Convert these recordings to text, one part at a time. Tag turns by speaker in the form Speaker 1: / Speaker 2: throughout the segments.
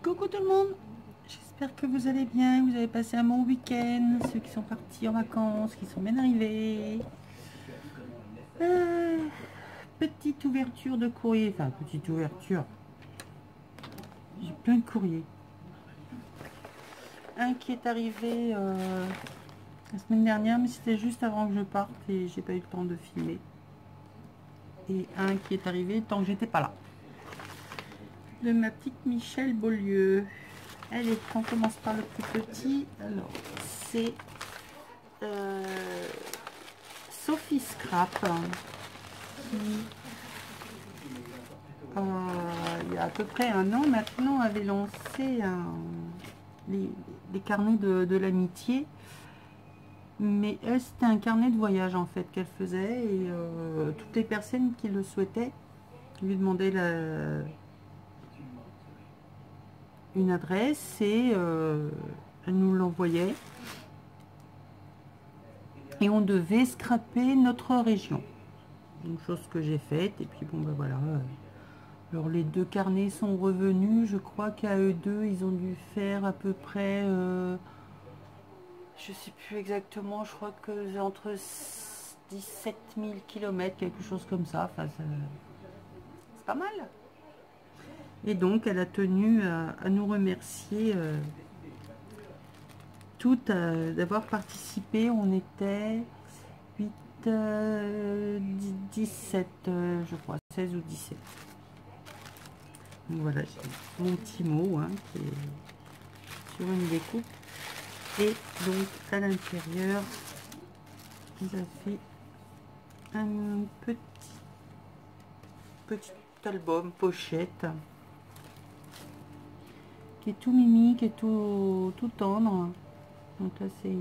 Speaker 1: Coucou tout le monde, j'espère que vous allez bien, vous avez passé un bon week-end, ceux qui sont partis en vacances, qui sont bien arrivés. Petite ouverture de courrier, enfin petite ouverture, j'ai plein de courriers. Un qui est arrivé la semaine dernière, mais c'était juste avant que je parte et j'ai pas eu le temps de filmer. Et un qui est arrivé tant que j'étais pas là. De ma petite Michèle Beaulieu. Allez, on commence par le plus petit. Alors, c'est Sophie Scrap qui, il y a à peu près un an maintenant, avait lancé les carnets de l'amitié. Mais elle, c'était un carnet de voyage en fait qu'elle faisait. Et toutes les personnes qui le souhaitaient lui demandaient une adresse et elle nous l'envoyait. Et on devait scraper notre région. Une chose que j'ai faite. Et puis bon, ben voilà. Alors les deux carnets sont revenus. Je crois qu'à eux deux, ils ont dû faire à peu près... je sais plus exactement. Je crois que c'est entre 17 000 km, quelque chose comme ça. Enfin, c'est pas mal. Et donc, elle a tenu à nous remercier toutes d'avoir participé. On était 8, 17, je crois, 16 ou 17. Donc voilà, j'ai mon petit mot qui est sur une découpe. Et donc, à l'intérieur, ils ont fait un petit album, pochette, qui est tout mimi, qui est tout tendre. Donc là, c'est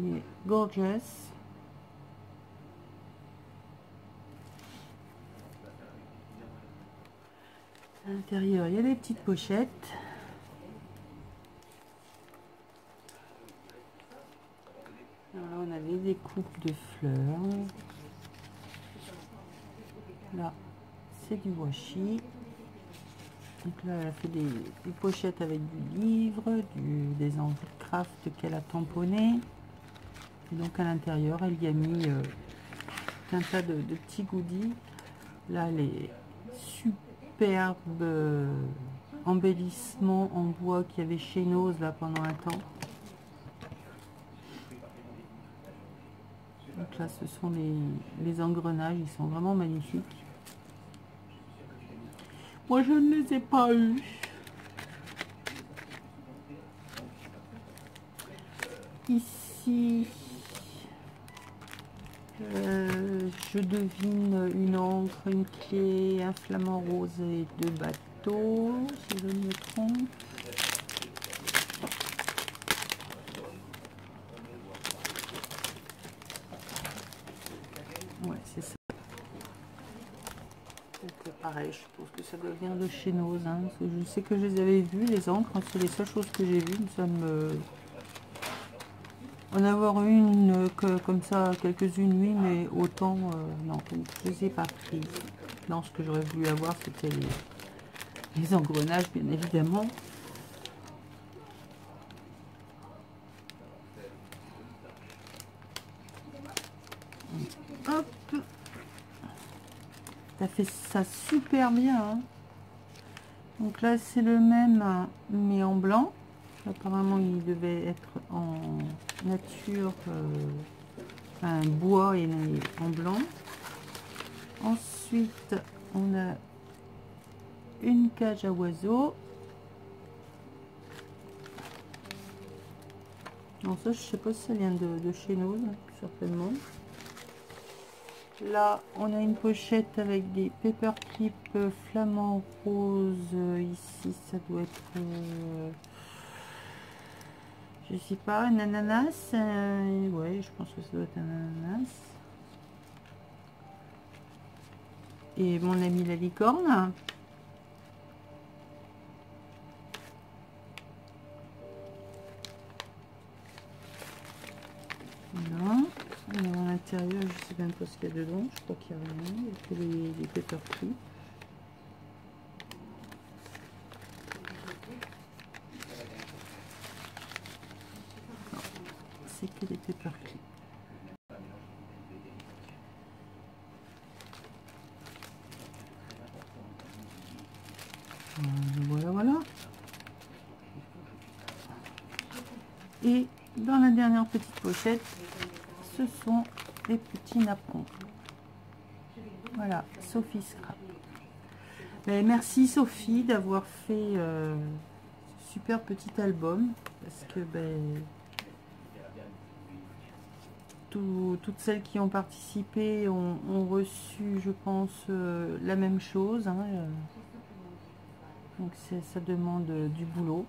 Speaker 1: Gorgeous. À l'intérieur, il y a des petites pochettes. Alors là, on avait des coupes de fleurs. Là, c'est du washi. Donc là, elle a fait des pochettes avec du livre, des enveloppes craft qu'elle a tamponné. Et donc à l'intérieur, elle y a mis un tas de petits goodies. Là, les superbes embellissements en bois qu'il y avait chez Nose là pendant un temps. Donc là, ce sont les engrenages, ils sont vraiment magnifiques. Moi, je ne les ai pas eus. Ici, je devine une encre, une clé, un flamant rose et 2 bateaux, si je ne me trompe. Ouais, c'est ça. Donc pareil, je pense que ça doit venir de chez Nose. Parce que je sais que je les avais vus, les encres, c'est les seules choses que j'ai vues. Ça me... En avoir une comme ça, quelques-unes, oui, mais autant, non, je les ai pas prises. Non, ce que j'aurais voulu avoir, c'était les engrenages, bien évidemment. Hop, ça fait ça super bien. Hein. Donc là, c'est le même, mais en blanc. Apparemment, il devait être en nature, un bois et en blanc. Ensuite, on a une cage à oiseaux. Non, ça, je sais pas si ça vient de chez nous, certainement. Là, on a une pochette avec des paperclips flamand rose. Ici, ça doit être... je sais pas, un ananas. Ouais, je pense que ça doit être un ananas. Et mon ami la licorne. Voilà. Alors à l'intérieur, je sais même pas ce qu'il y a dedans. Je crois qu'il n'y a rien. Il y a que les paperclips. c'est que des paperclips. Voilà, voilà. Et dans la dernière petite pochette, ce sont des petits napperons. Voilà, Sophie Scrap. Mais merci Sophie d'avoir fait ce super petit album, parce que toutes celles qui ont participé ont reçu, je pense, la même chose, hein, donc ça demande du boulot.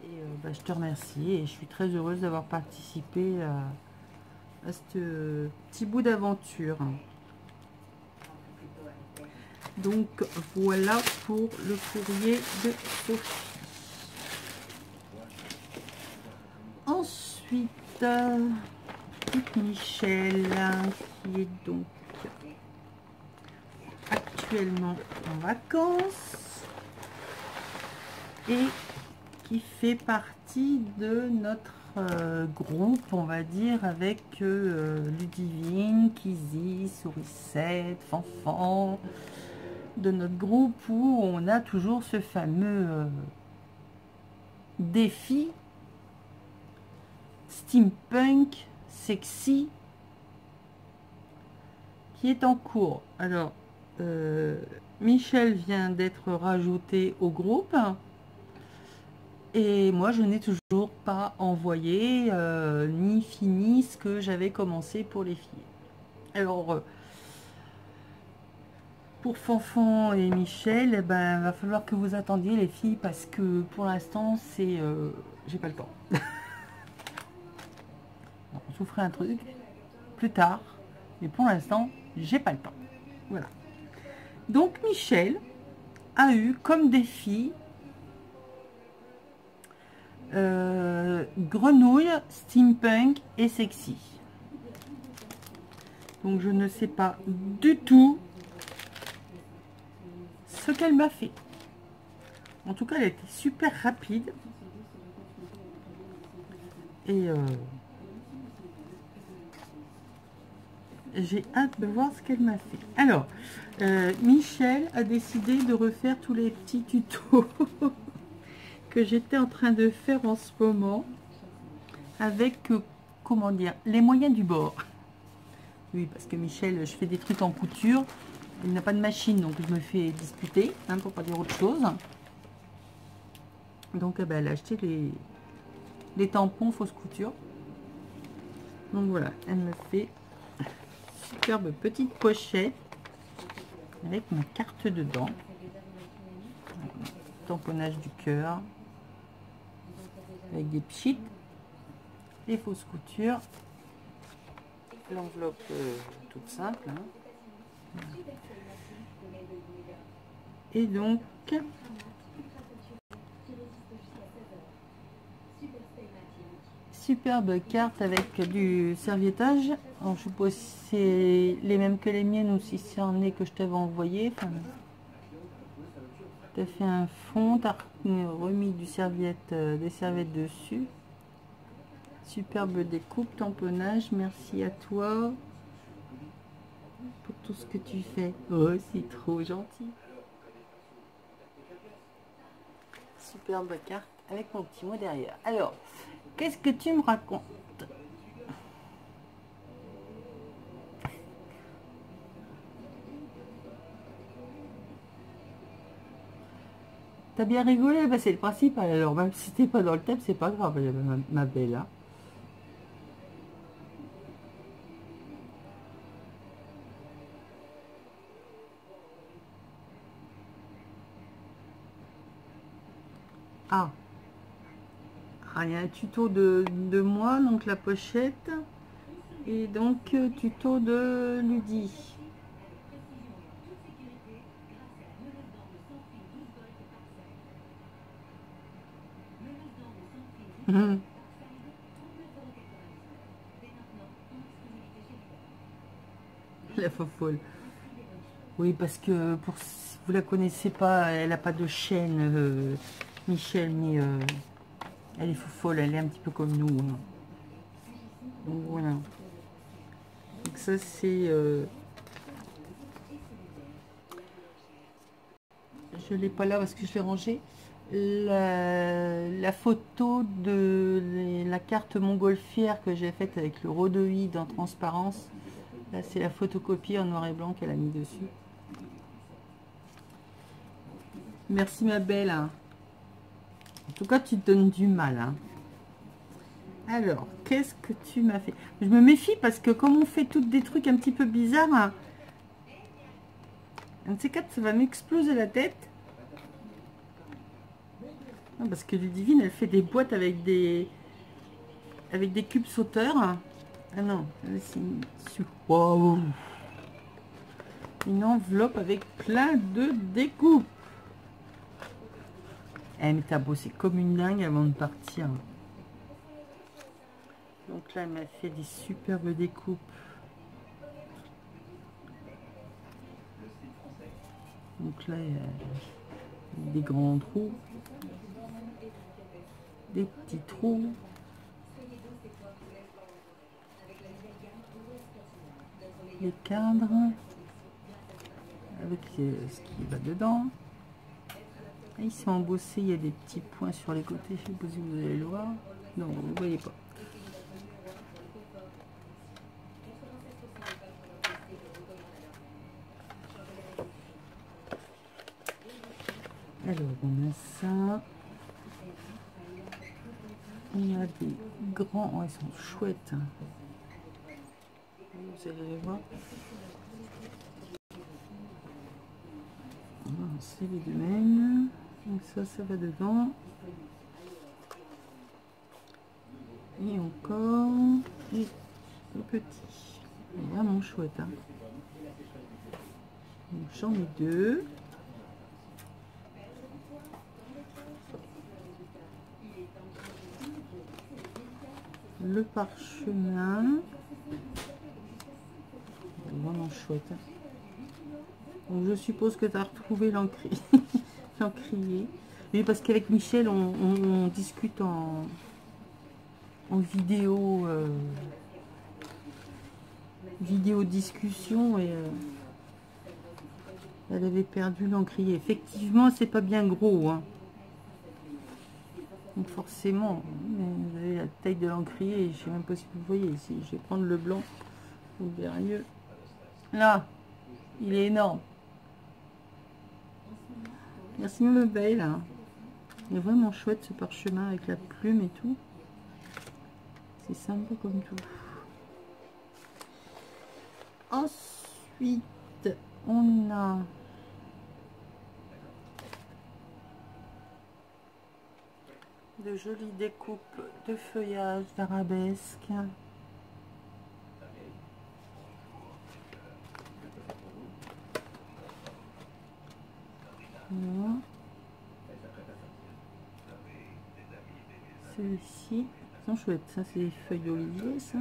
Speaker 1: Et je te remercie et je suis très heureuse d'avoir participé à ce petit bout d'aventure. Donc voilà pour le courrier de Sophie. Ensuite, petite Michel qui est donc actuellement en vacances et qui fait partie de notre groupe, on va dire, avec Ludivine, Kizzy, Sourisette, Fanfan, de notre groupe où on a toujours ce fameux défi steampunk sexy qui est en cours. Alors, Michel vient d'être rajouté au groupe et moi je n'ai toujours pas envoyé ni fini ce que j'avais commencé pour les filles. Alors pour Fanfan et Michel, eh ben, va falloir que vous attendiez les filles parce que pour l'instant c'est j'ai pas le temps. Je vous ferai un truc plus tard, mais pour l'instant j'ai pas le temps. Voilà. Donc Michel a eu comme défi grenouille, steampunk et sexy. Donc je ne sais pas du tout ce qu'elle m'a fait. En tout cas, elle était super rapide. Et j'ai hâte de voir ce qu'elle m'a fait. Alors, Michel a décidé de refaire tous les petits tutos que j'étais en train de faire en ce moment avec, comment dire, les moyens du bord. Oui, parce que Michel, je fais des trucs en couture. Il n'a pas de machine, donc je me fais disputer, hein, pour pas dire autre chose. Donc, elle a acheté les tampons fausse couture. Donc voilà, elle me fait superbe petite pochette avec ma carte dedans. Tamponnage du cœur avec des pchites, les fausses coutures, l'enveloppe toute simple, hein. Et donc superbe carte avec du serviettage. Alors, je suppose si c'est les mêmes que les miennes ou si c'est en est que je t'avais envoyé. Enfin, tu as fait un fond, tu as remis des serviettes dessus. Superbe découpe, tamponnage. Merci à toi pour tout ce que tu fais. Oh, c'est trop gentil. Superbe carte avec mon petit mot derrière. Alors, qu'est-ce que tu me racontes? T'as bien rigolé? Bah, c'est le principe. Alors, même si t'es pas dans le thème, c'est pas grave, ma belle. Hein. Ah. Il y a un tuto de moi, donc la pochette, et donc tuto de Ludie. La fofolle. Oui, parce que pour si vous la connaissez pas, elle n'a pas de chaîne, Michel, mais Elle est folle, elle est un petit peu comme nous. Hein. Donc voilà. Donc ça c'est... je l'ai pas là parce que je l'ai rangé. La photo de la carte montgolfière que j'ai faite avec le rhodoïde en transparence. Là c'est la photocopie en noir et blanc qu'elle a mis dessus. Merci ma belle. En tout cas tu te donnes du mal. Hein. Alors, qu'est-ce que tu m'as fait? Je me méfie parce que comme on fait toutes des trucs un petit peu bizarres, hein, un de ces quatre, ça va m'exploser la tête. Non, parce que Ludivine, elle fait des boîtes avec des cubes sauteurs. Ah non, c'est wow. Une enveloppe avec plein de découpes. Eh mais t'as bossé comme une dingue avant de partir. Donc là, elle m'a fait des superbes découpes. Donc là, il y a des grands trous, des petits trous, les cadres, avec ce qui va dedans. Et ils sont embossés, il y a des petits points sur les côtés, je ne sais pas si vous allez le voir. Non, vous ne voyez pas. Alors, on a ça. On a des grands... Oh, ils sont chouettes. Vous allez les voir. C'est les deux mêmes. Donc ça va dedans. Et encore. Et le petit. Vraiment chouette. Hein. J'en ai deux. Le parchemin. Vraiment chouette. Donc je suppose que tu as retrouvé l'encrier. Oui, parce qu'avec Michel, on discute en vidéo, vidéo discussion et elle avait perdu l'encrier. Effectivement, c'est pas bien gros. Hein. Donc forcément, vous avez la taille de l'encrier. Je sais même pas si vous voyez ici. Je vais prendre le blanc. Vous verrez mieux. Là, il est énorme. Merci le bel. Hein. Il est vraiment chouette ce parchemin avec la plume et tout. C'est sympa comme tout. Ensuite, on a de jolies découpes de feuillages d'arabesque. Voilà. Celles-ci sont chouettes. Ça, c'est des feuilles d'olivier, ça.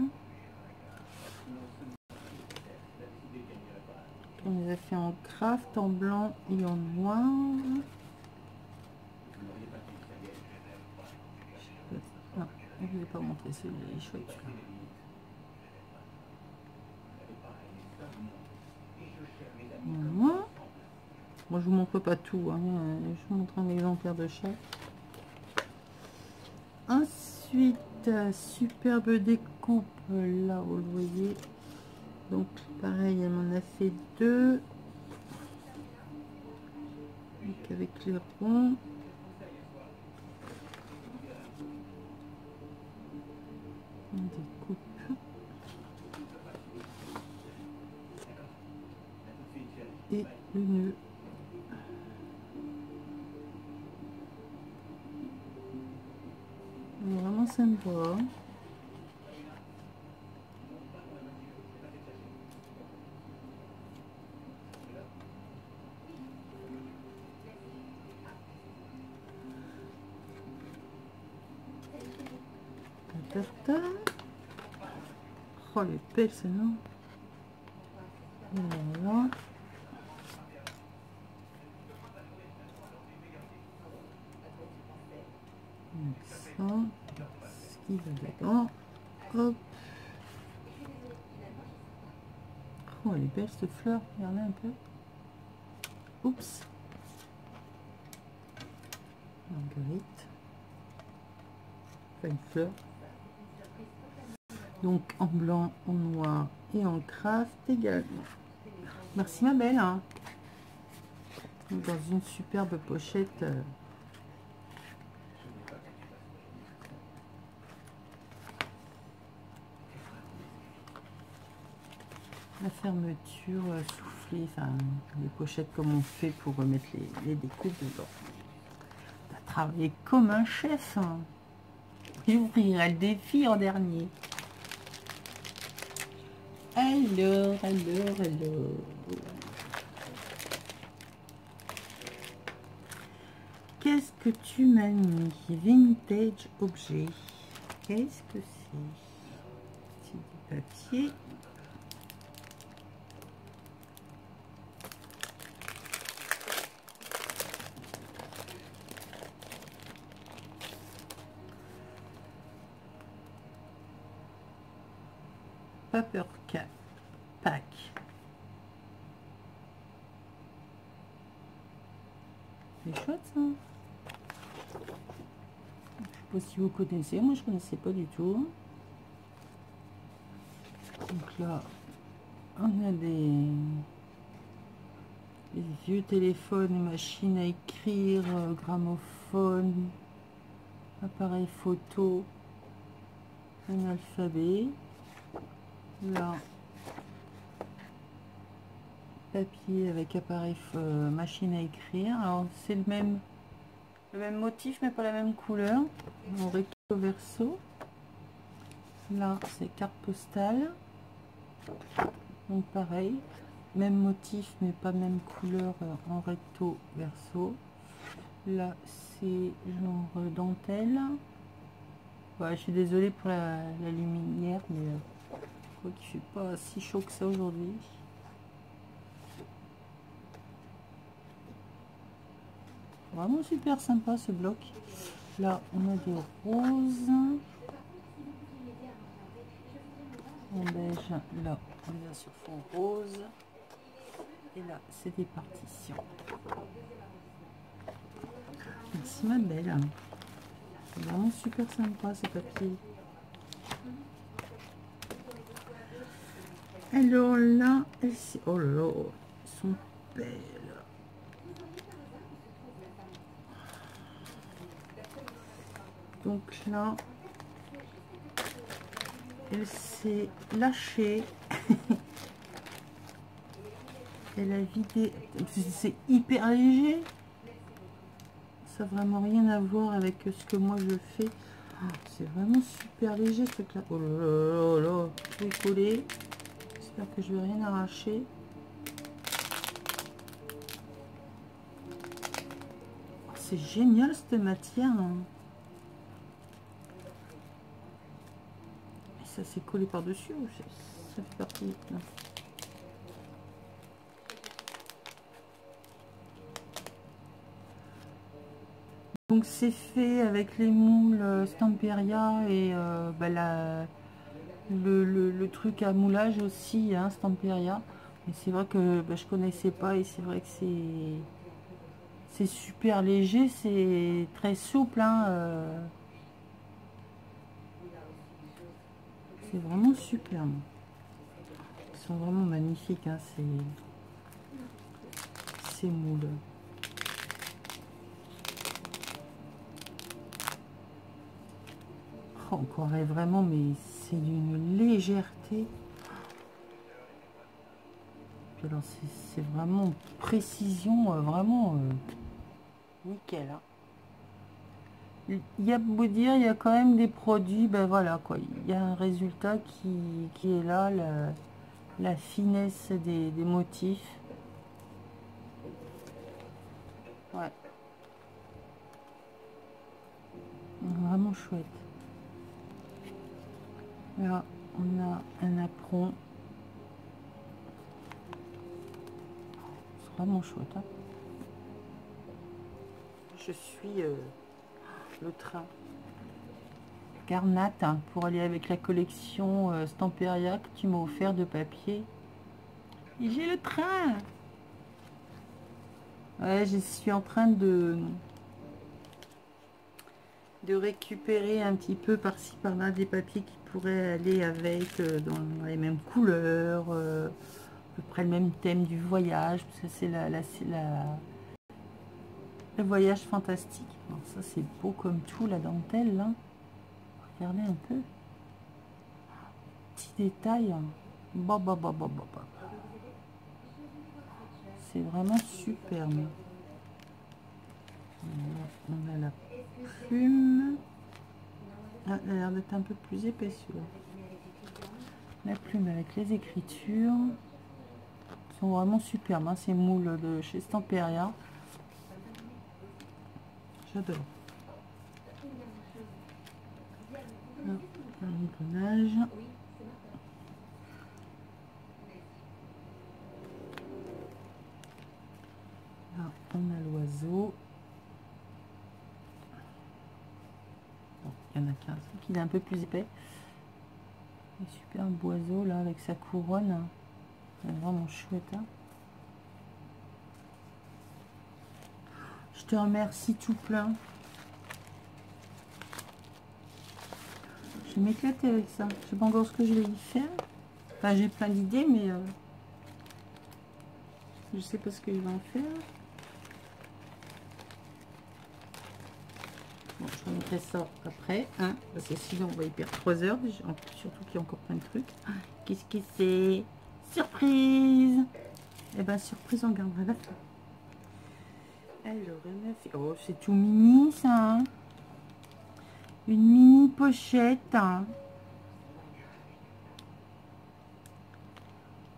Speaker 1: On les a fait en craft, en blanc et en noir. Non, je ne vous ai pas montré celui-là, il est chouette. Voilà. Moi, je vous montre pas tout. Hein. Je vous montre un exemplaire de chaque. Ensuite, superbe découpe. Là, vous le voyez. Donc, pareil, elle m'en a fait deux. Donc, avec les ronds. On découpe. Et le nœud. Vraiment sympa. Oh, les belles, c'est non. Voilà. Donc ça, ce qui va dedans. Hop. Oh, elle est belle cette fleur, regardez un peu. Oups. Marguerite. Enfin, une fleur. Donc en blanc, en noir et en craft également. Merci ma belle. Hein. Dans une superbe pochette. La fermeture soufflée, enfin les pochettes comme on fait pour remettre les découpes dedans. Tu as travaillé comme un chef. Hein. J'ouvrirai le défi en dernier. Alors. Qu'est-ce que tu m'as mis? Vintage objet. Qu'est-ce que c'est? C'est du papier. Paper Pack. C'est chouette ça. Je sais pas si vous connaissez, moi je connaissais pas du tout. Donc là, on a des vieux téléphones, machines à écrire, gramophone, appareil photo, un alphabet. Là, papier avec appareil machine à écrire. Alors c'est le même motif mais pas la même couleur. En recto verso. Là c'est carte postale. Donc pareil, même motif mais pas même couleur en recto verso. Là c'est genre dentelle. Ouais, je suis désolée pour la lumière mais quoi qu'il fait pas si chaud que ça aujourd'hui. Vraiment super sympa ce bloc. Là on a des roses en beige, là on est sur fond rose et là c'est des partitions. Merci ma belle, c'est vraiment super sympa ce papier. Alors là oh là là, elles sont belles. Donc là, elle s'est lâchée. Elle a vidé. C'est hyper léger. Ça n'a vraiment rien à voir avec ce que moi je fais. C'est vraiment super léger ce truc là. Oh là là là là. Je vais coller. J'espère que je vais rien arracher. Oh, c'est génial cette matière. Hein. Ça s'est collé par dessus ou ça fait partie là. Donc c'est fait avec les moules Stamperia et bah, le truc à moulage aussi, hein, Stamperia. Mais c'est vrai que bah, je connaissais pas et c'est vrai que c'est super léger, c'est très souple. Hein, c'est vraiment super. Ils sont vraiment magnifiques, hein, ces moules. Oh, on croirait vraiment, mais c'est d'une légèreté. Puis alors c'est vraiment précision, vraiment nickel. Hein. Il y a beau dire, il y a quand même des produits, ben voilà quoi, il y a un résultat qui est là, la finesse des motifs. Ouais. Vraiment chouette. Là, on a un apron. C'est vraiment chouette. Hein. Je suis le train. Garnat hein, pour aller avec la collection Stamperia que tu m'as offert de papier. Et j'ai le train. Ouais, je suis en train de récupérer un petit peu par-ci par-là des papiers qui pourraient aller avec dans les mêmes couleurs, à peu près le même thème du voyage. Parce que c'est le voyage fantastique. Alors ça c'est beau comme tout, la dentelle là. Regardez un peu. Petit détail. Bah, bah, bah, bah, bah, bah. C'est vraiment superbe. On a la plume. Ah, elle a l'air d'être un peu plus épais celui-là. La plume avec les écritures. Ils sont vraiment superbes. Hein, ces moules de chez Stamperia. J'adore. Un engrenage. Là, on a l'oiseau. Bon, il y en a qu'un, qui est un peu plus épais. Un superbe oiseau là avec sa couronne. C'est vraiment chouette. Hein. Je te remercie tout plein. Je vais m'éclater avec ça. Je sais pas encore ce que je vais y faire. Enfin, j'ai plein d'idées, mais je sais pas ce que je vais en faire. Bon, je remettrai ça après, hein, parce que sinon on va y perdre 3 heures. Surtout qu'il y a encore plein de trucs. Qu'est-ce que c'est? Surprise! Eh ben, surprise, on gardera la fin. Alors, elle m'a fait... Oh, c'est tout mini, ça. Hein, une mini pochette. Hein.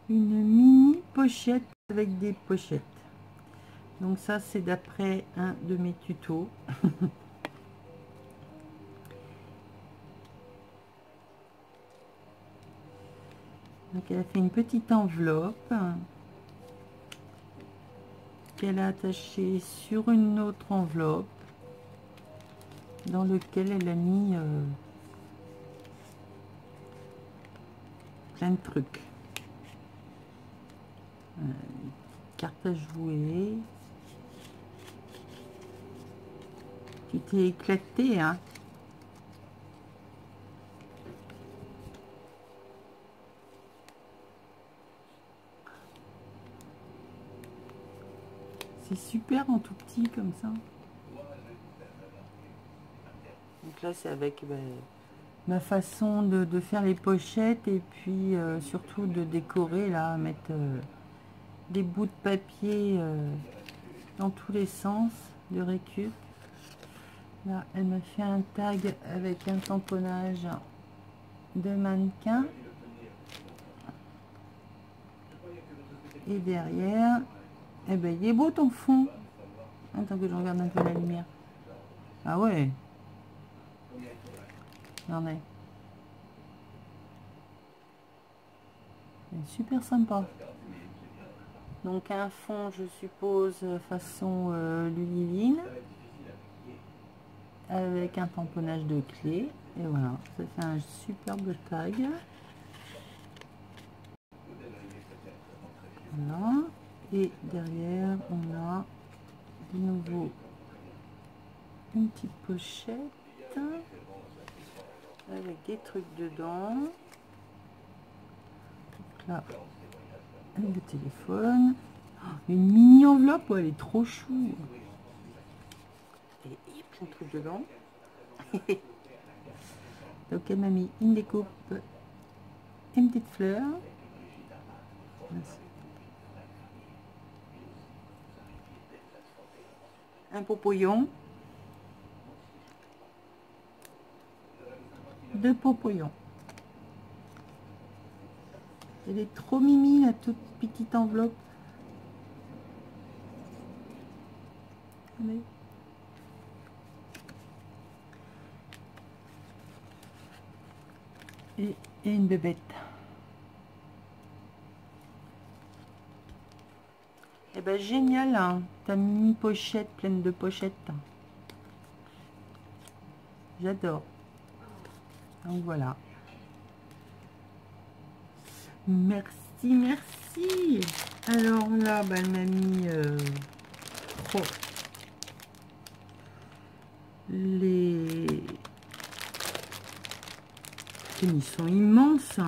Speaker 1: Une mini pochette avec des pochettes. Donc ça, c'est d'après un de mes tutos. Donc elle a fait une petite enveloppe qu'elle a attachée sur une autre enveloppe dans lequel elle a mis plein de trucs. Carte à jouer. Tu t'es éclaté, hein? C'est super en tout petit comme ça. Donc là, c'est avec ma façon de faire les pochettes et puis surtout de décorer, là, mettre des bouts de papier dans tous les sens de récup. Là, elle m'a fait un tag avec un tamponnage de mannequin. Et derrière, eh ben, il est beau ton fond. Attends que je regarde un peu la lumière. Ah ouais. Regardez. C'est super sympa. Donc un fond, je suppose, façon Luliline. Avec un tamponnage de clé. Et voilà, ça fait un superbe tag. Voilà. Et derrière, on a de nouveau une petite pochette avec des trucs dedans. Donc là, le téléphone. Une mini enveloppe, oh, elle est trop chou. Et il y a plein de trucs dedans. Donc elle m'a mis une découpe, une petite fleur. Un popoyon. 2 popoyons. Elle est trop mimi, la toute petite enveloppe. Allez. Et une bébête. Et ben génial, hein, ta mini pochette pleine de pochettes. J'adore. Donc voilà. Merci, merci. Alors là, bah, elle m'a mis oh, les... Ils sont immenses.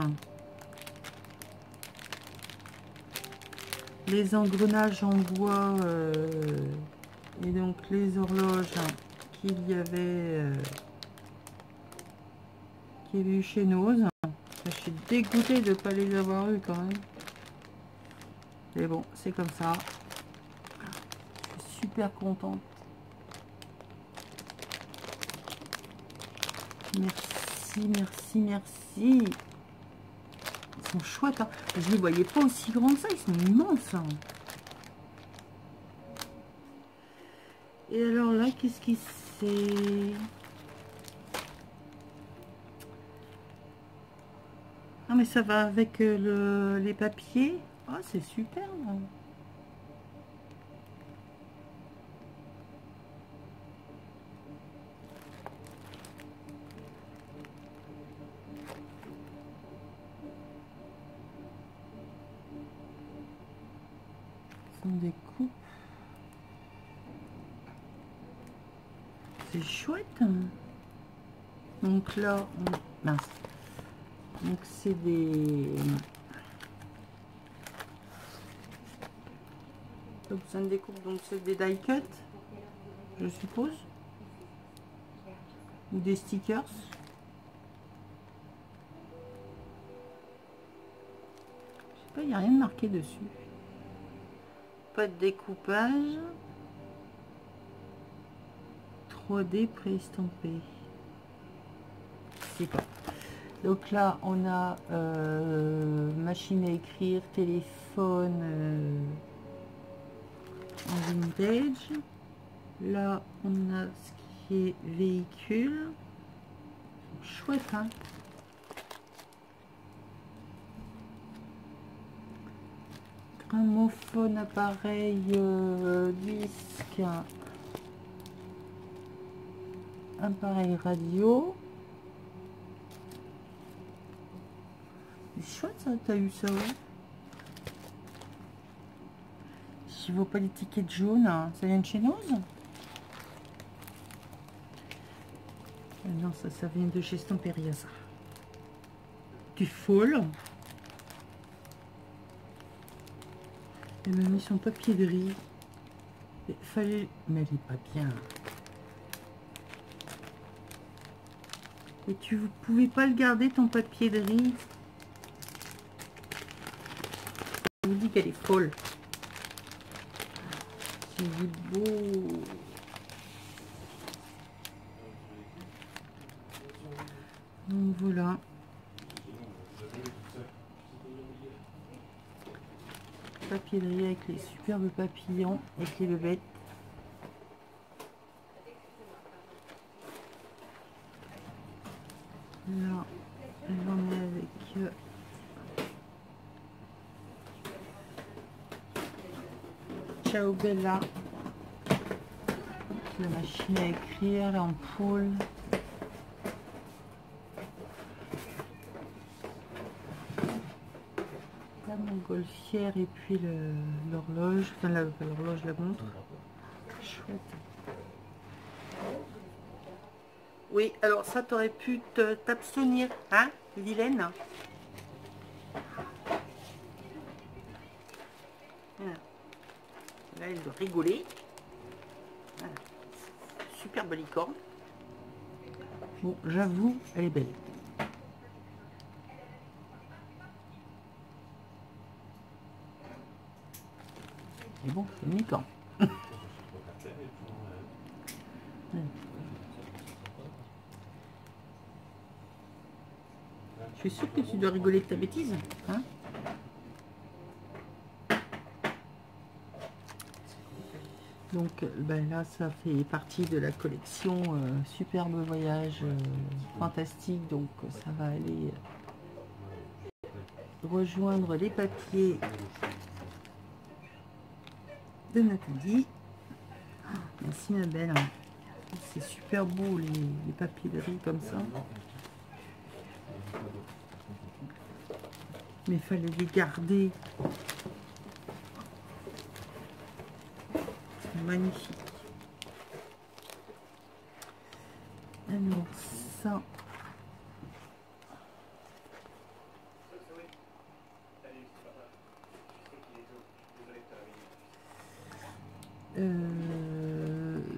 Speaker 1: Les engrenages en bois et donc les horloges qu'il y avait eu chez Nose. Je suis dégoûtée de ne pas les avoir eu quand même. Mais bon, c'est comme ça. Je suis super contente. Merci, merci, merci. Ils sont chouettes. Hein. Je ne les voyais pas aussi grands que ça. Ils sont immenses. Hein. Et alors là, qu'est-ce qui c'est? Ah, mais ça va avec les papiers. Ah, c'est super. Là. Ce sont des coupes. C'est chouette. Hein. Donc là, mince. Donc c'est des... Donc ça me découpe, donc c'est des die cut, je suppose. Ou des stickers. Je sais pas, il n'y a rien de marqué dessus. Pas de découpage. 3D préestampé. Je sais pas. Donc là, on a machine à écrire, téléphone en vintage. Là, on a ce qui est véhicule. Chouette, hein? Gramophone, appareil, disque, appareil radio. C'est chouette ça, t'as eu ça, ouais. Je vois pas l'étiquette jaune, hein. Ça vient de chez Nose? Non, ça vient de chez Stamperia, ça. Du fall. Elle m'a mis son papier de riz. Il fallait... Mais elle est pas bien. Et tu pouvais pas le garder, ton papier de riz? Je vous dis qu'elle est folle. C'est beau. Donc voilà. Papier de riz avec les superbes papillons, avec les bébêtes. Là, j'en ai avec Ciao Bella, la machine à écrire, l'ampoule. La montgolfière et puis l'horloge, enfin l'horloge, la montre. Chouette. Oui, alors ça t'aurais pu t'abstenir, hein, vilaine. Voilà. Là, elle doit rigoler. Voilà. Superbe licorne. Bon, j'avoue, elle est belle. Mais bon, c'est une licorne. Je suis sûre que tu dois rigoler de ta bêtise, hein? Donc ben là, ça fait partie de la collection Superbe Voyage Fantastique. Donc ça va aller rejoindre les papiers de Nathalie. Oh, merci ma belle. C'est super beau les papiers de riz comme ça. Mais il fallait les garder. C'est magnifique. Alors ça.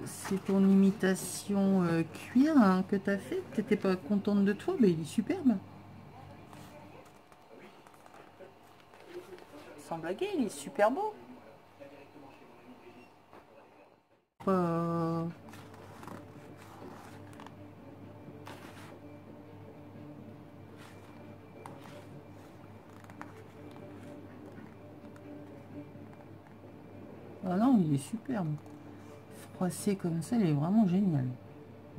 Speaker 1: C'est ton imitation cuir hein, que tu as fait. Tu n'étais pas contente de toi, mais il est superbe. Sans blaguer, il est super beau. Ah non, il est superbe. Froissé comme ça, il est vraiment génial.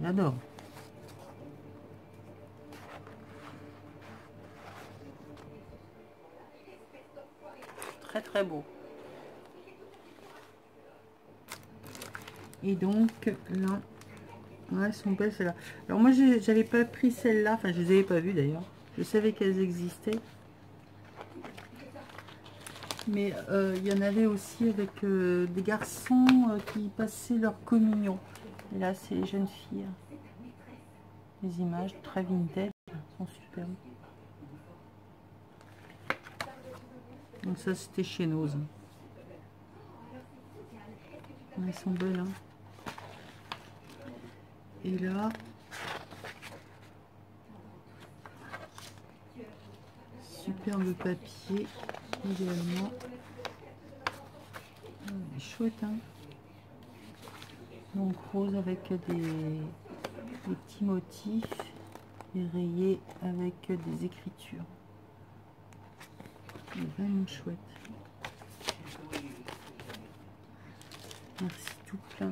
Speaker 1: J'adore. Très très beau. Et donc là, ouais, elles sont belles celles-là. Alors moi, j'avais pas pris celle-là. Enfin, je les avais pas vues d'ailleurs. Je savais qu'elles existaient. Mais il y en avait aussi avec des garçons qui passaient leur communion. Et là, c'est les jeunes filles. Les images très vintage sont superbes. Donc ça, c'était chez Nose. Elles sont belles. Hein. Et là, superbe papier également. Chouette, hein. Donc rose avec des petits motifs et rayé avec des écritures. C'est vraiment chouette. Merci tout plein.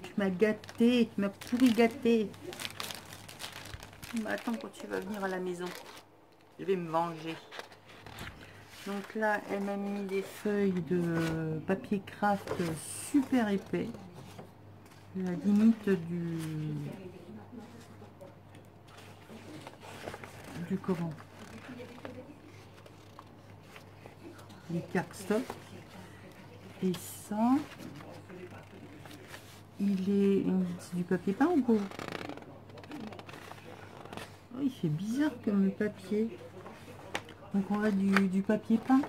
Speaker 1: Tu m'as gâté, tu m'as pourri gâté. Mais attends quand tu vas venir à la maison. Je vais me venger. Donc là, elle m'a mis des feuilles de papier craft super épais. La limite du comment, les cardstock. Et ça, c'est du papier peint ou quoi? Oh, il fait bizarre comme le papier. Donc on a du papier peint.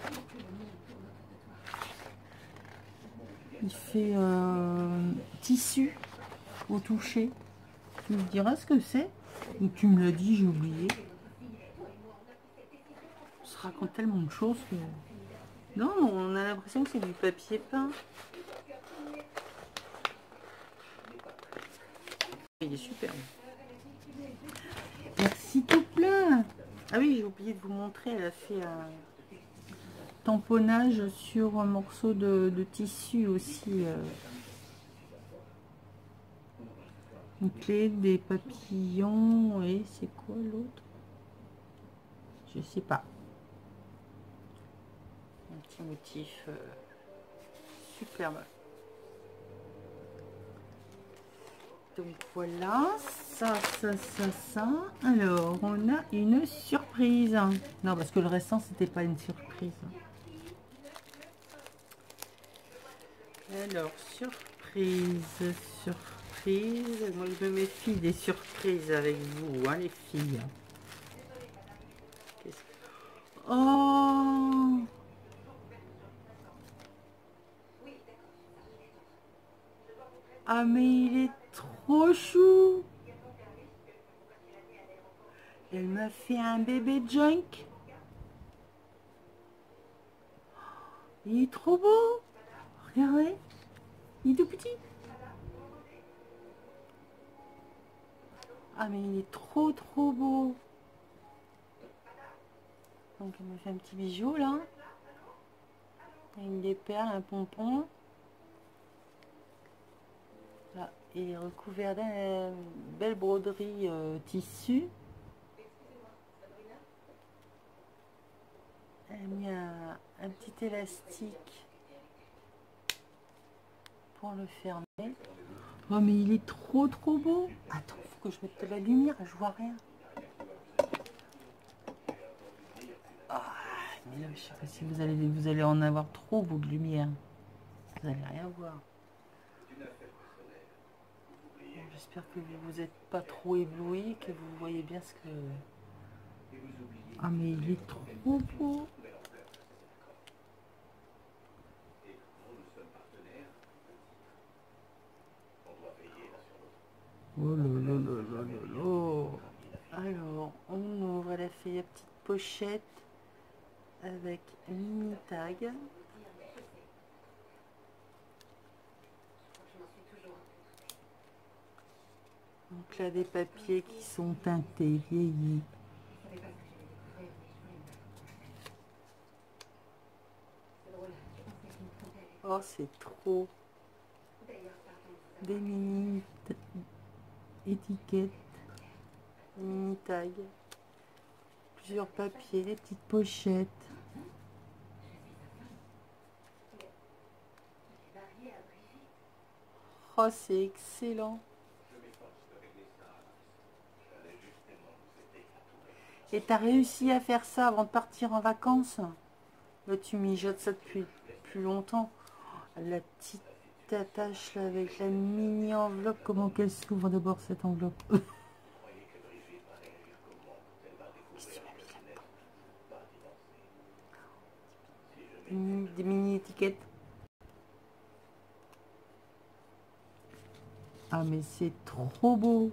Speaker 1: Il fait tissu au toucher. Tu me diras ce que c'est? Ou tu me l'as dit, j'ai oublié. On se raconte tellement de choses que... Non, on a l'impression que c'est du papier peint. Il est super. Merci tout plein. Ah oui, j'ai oublié de vous montrer. Elle a fait un tamponnage sur un morceau de tissu aussi. Une clé, des papillons. Et c'est quoi l'autre? Je sais pas. Un petit motif superbe. Donc voilà, ça. Alors, on a une surprise. Non, parce que le restant, c'était pas une surprise. Alors, surprise. Moi, je me méfie des surprises avec vous, hein, les filles. Oh! Ah, mais il est trop chou! Elle m'a fait un bébé junk. Il est trop beau. Regardez. Il est tout petit. Ah, mais il est trop beau. Donc, elle m'a fait un petit bijou, là. Une des perles, un pompon. Là, il est recouvert d'une belle broderie tissu. Elle a mis un petit élastique pour le fermer. Oh mais il est trop beau. Attends, faut que je mette de la lumière, je vois rien. là, je sais pas si vous allez en avoir trop, vous, de lumière. Vous n'allez rien voir. Bon, j'espère que vous n'êtes pas trop ébloui, que vous voyez bien ce que... Ah, mais il est trop beau. Oh là là là là là là. Alors, on ouvre la feuille à petite pochette avec mini tag. Donc là, des papiers qui sont teintés, vieillis. Oh, c'est trop. Des mini étiquettes, mini tags, plusieurs papiers, des petites pochettes. Oh, c'est excellent. Et t'as réussi à faire ça avant de partir en vacances? Là, tu mijotes ça depuis plus longtemps. La petite attache là avec la mini enveloppe. Comment qu'elle s'ouvre d'abord cette enveloppe? Des mini étiquettes. Ah, mais c'est trop beau.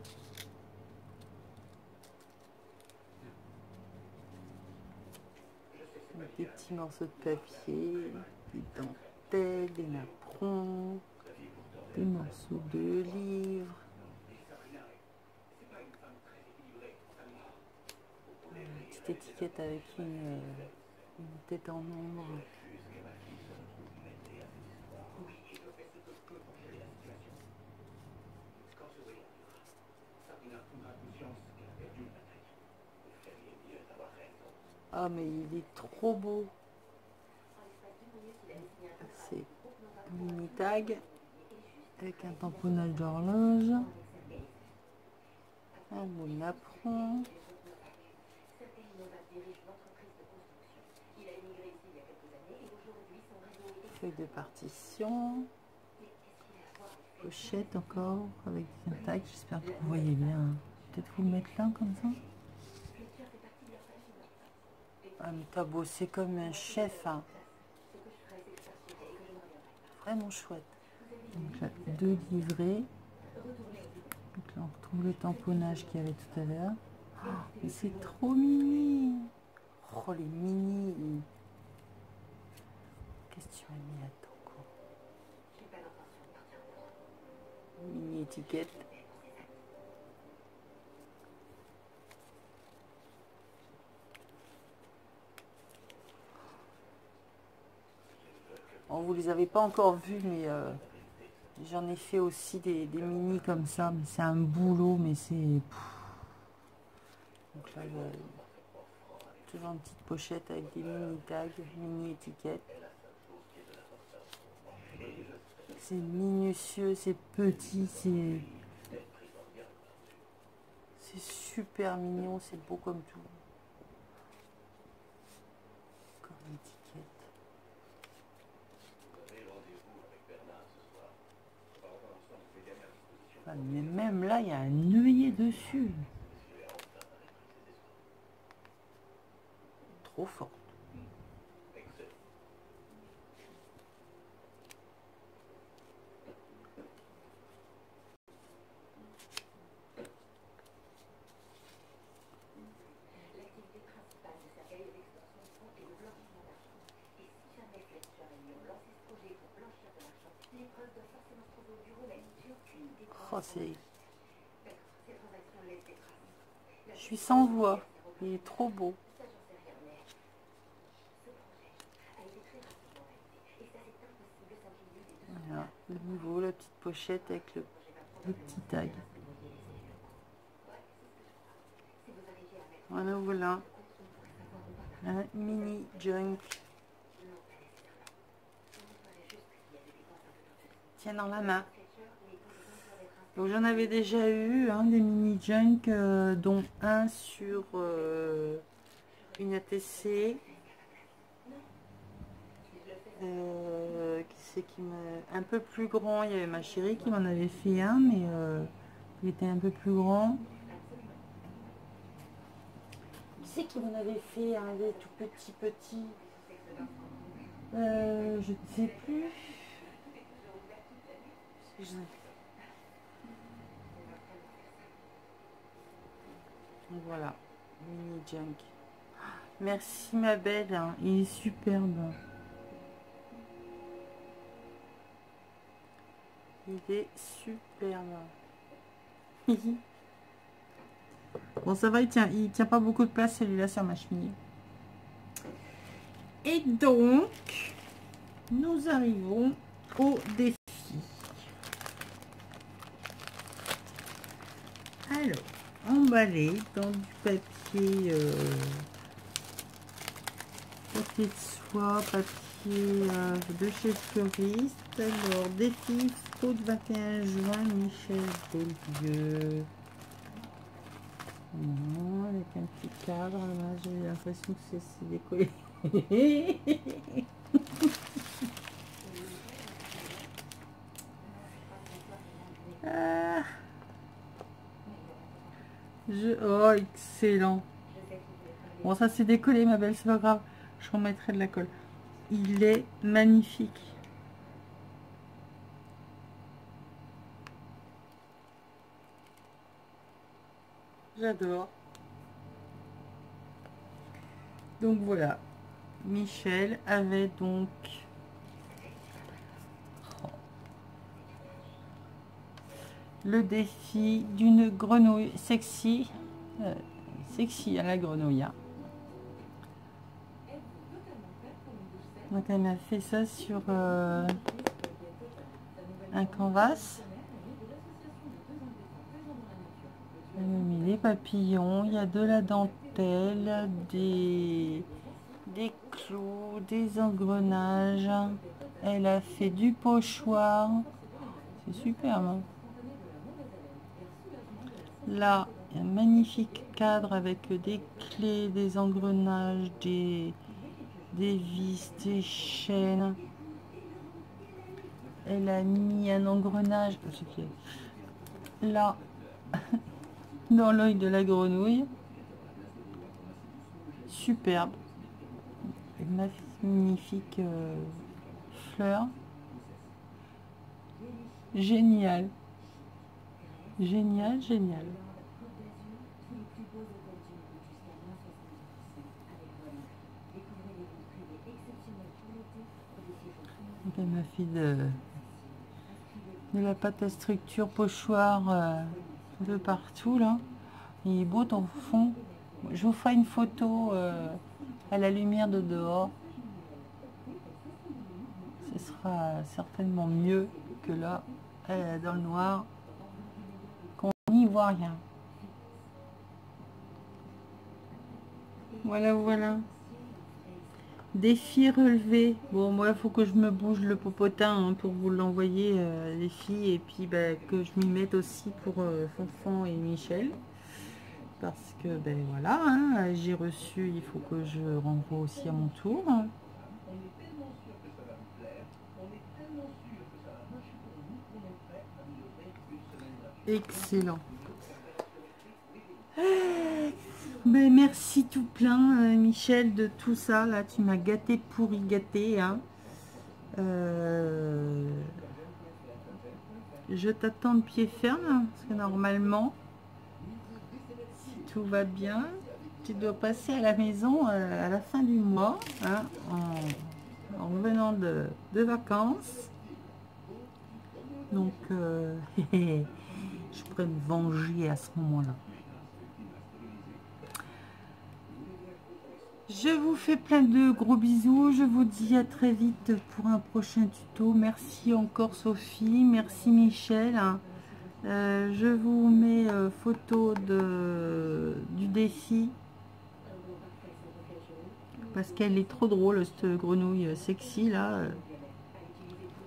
Speaker 1: Des petits morceaux de papier, des dentelles, des napperons, des morceaux de livres. Une petite étiquette avec une tête en ombre. Ah, mais il est trop beau. C'est un mini tag avec un tamponnage d'horloge, un mot napperon, feuille de partition, pochette encore avec un tag. J'espère que vous voyez bien. Peut-être vous le mettre là comme ça. Ah, mais t'as bossé comme un chef, hein. Vraiment chouette. Donc là, 2 livrets. Donc là, on retrouve le tamponnage qu'il y avait tout à l'heure. Oh, mais c'est trop mini. Oh, les mini. Qu'est-ce que tu m'as mis là-dedans, quoi? Mini étiquette. Bon, vous les avez pas encore vus, mais j'en ai fait aussi des mini comme ça. Mais c'est un boulot, mais c'est... Donc là, il y a toujours une petite pochette avec des mini tags, mini étiquettes. C'est minutieux, c'est petit, c'est super mignon, c'est beau comme tout. Encore une étiquette. Ah, mais même là, il y a un œillet dessus. Trop fort. Oh, je suis sans voix. Il est trop beau. Voilà, de nouveau la petite pochette avec le petit tag. Voilà, voilà. Un mini junk. Tiens dans la main. Donc j'en avais déjà eu des mini junk, dont un sur une ATC. Qui c'est qui m'a... Un peu plus grand, il y avait ma chérie qui m'en avait fait un, mais il était un peu plus grand. Qui c'est qui m'en avait fait un des tout petits je ne sais plus. Voilà, mini junk. Merci ma belle, hein, il est superbe. Il est superbe. Bon, ça va, il tient pas beaucoup de place celui-là sur ma cheminée. Et donc, nous arrivons au défi. Alors, emballé dans du papier, papier de soie, papier de chez Fleuriste. Alors, défi Faute 21 juin, Michel Beaulieu. Avec un petit cadre, là, j'ai l'impression que c'est décollé. Oh, excellent. Bon, ça c'est décollé, ma belle, c'est pas grave. Je remettrai de la colle. Il est magnifique. J'adore. Donc voilà. Michel avait donc le défi d'une grenouille sexy. Sexy à la grenouille. Hein. Donc elle m'a fait ça sur un canvas. Elle m'a mis les papillons, il y a de la dentelle, des clous, des engrenages. Elle a fait du pochoir. C'est superbe. Hein. Là, un magnifique cadre avec des clés, des engrenages, des vis, des chaînes. Elle a mis un engrenage là dans l'œil de la grenouille. Superbe. Une magnifique fleur. Génial. Génial, génial. Donc elle m'a fait de la pâte à structure pochoir de partout là. Il est beau ton fond. Je vous ferai une photo à la lumière de dehors. Ce sera certainement mieux que là, dans le noir, qu'on n'y voit rien. Voilà, voilà. Défi relevé. Bon, moi, il faut que je me bouge le popotin hein, pour vous l'envoyer, les filles. Et puis, bah, que je m'y mette aussi pour Fonfon et Michel. Parce que, ben voilà, hein, j'ai reçu, il faut que je renvoie aussi à mon tour. Excellent. Ben, merci tout plein, Michel, de tout ça. Là, tu m'as gâté pourri gâté. Hein. Je t'attends de pied ferme, hein, parce que normalement, si tout va bien, tu dois passer à la maison à la fin du mois, hein, en revenant de vacances. Donc, je pourrais me venger à ce moment-là. Je vous fais plein de gros bisous. Je vous dis à très vite pour un prochain tuto. Merci encore Sophie. Merci Michel. Je vous mets photo du défi. Parce qu'elle est trop drôle, cette grenouille sexy là.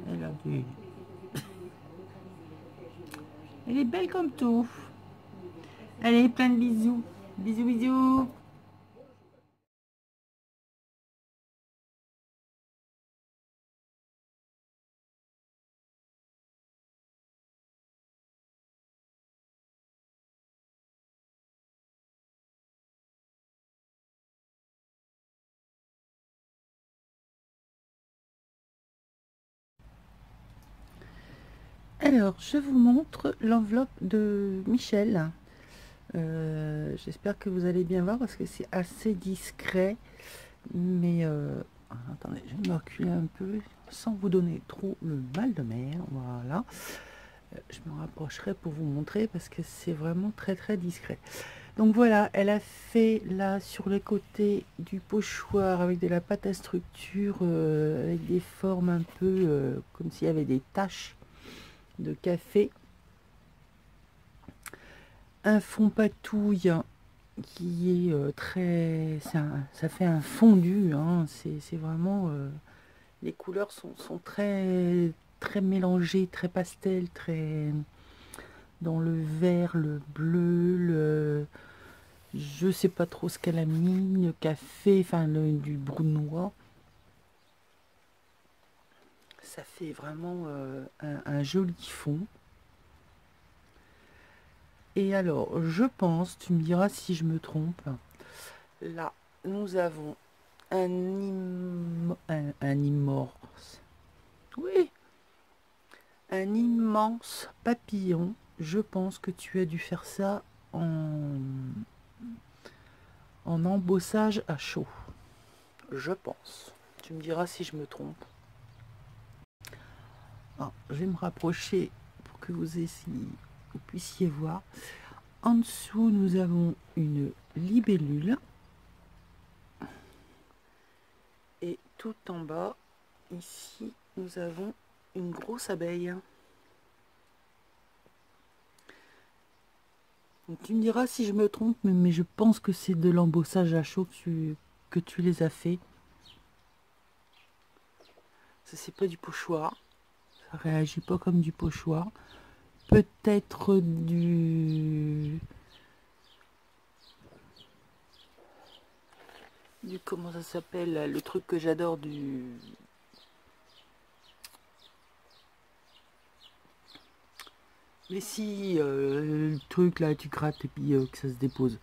Speaker 1: Elle a du... Elle est belle comme tout. Allez, plein de bisous. Bisous, bisous. Alors, je vous montre l'enveloppe de Michel. J'espère que vous allez bien voir parce que c'est assez discret. Mais attendez, je vais me reculer un peu sans vous donner trop le mal de mer. Voilà. Je me rapprocherai pour vous montrer parce que c'est vraiment très très discret. Donc voilà, elle a fait là sur les côtés du pochoir avec de la pâte à structure, avec des formes un peu comme s'il y avait des taches de café. Un fond patouille qui est très... ça fait un fondu, hein, c'est vraiment... les couleurs sont très, très mélangées, très pastel, très... dans le vert, le bleu, je sais pas trop ce qu'elle a mis, le café, enfin du brunois. Ça fait vraiment un joli fond. Et alors, je pense, tu me diras si je me trompe, là, nous avons un immense, oui, un immense papillon. Je pense que tu as dû faire ça en embossage à chaud. Je pense. Tu me diras si je me trompe. Alors, je vais me rapprocher pour que vous puissiez voir. En dessous, nous avons une libellule. Et tout en bas, ici, nous avons une grosse abeille. Donc, tu me diras si je me trompe, mais je pense que c'est de l'embossage à chaud que tu les as fait. Ça, c'est pas du pochoir. Ça réagit pas comme du pochoir. Peut-être comment ça s'appelle, le truc que j'adore, mais si le truc là tu grattes et puis que ça se dépose,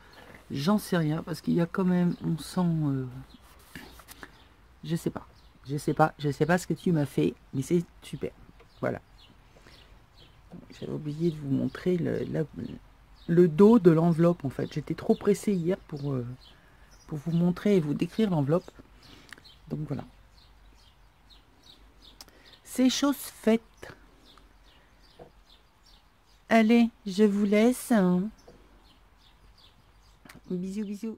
Speaker 1: j'en sais rien parce qu'il y a quand même, on sent, je sais pas, ce que tu m'as fait, mais c'est super. Voilà, j'avais oublié de vous montrer le dos de l'enveloppe. En fait, j'étais trop pressée hier pour vous montrer et vous décrire l'enveloppe. Donc voilà, c'est chose faite. Allez, je vous laisse. Bisous, bisous.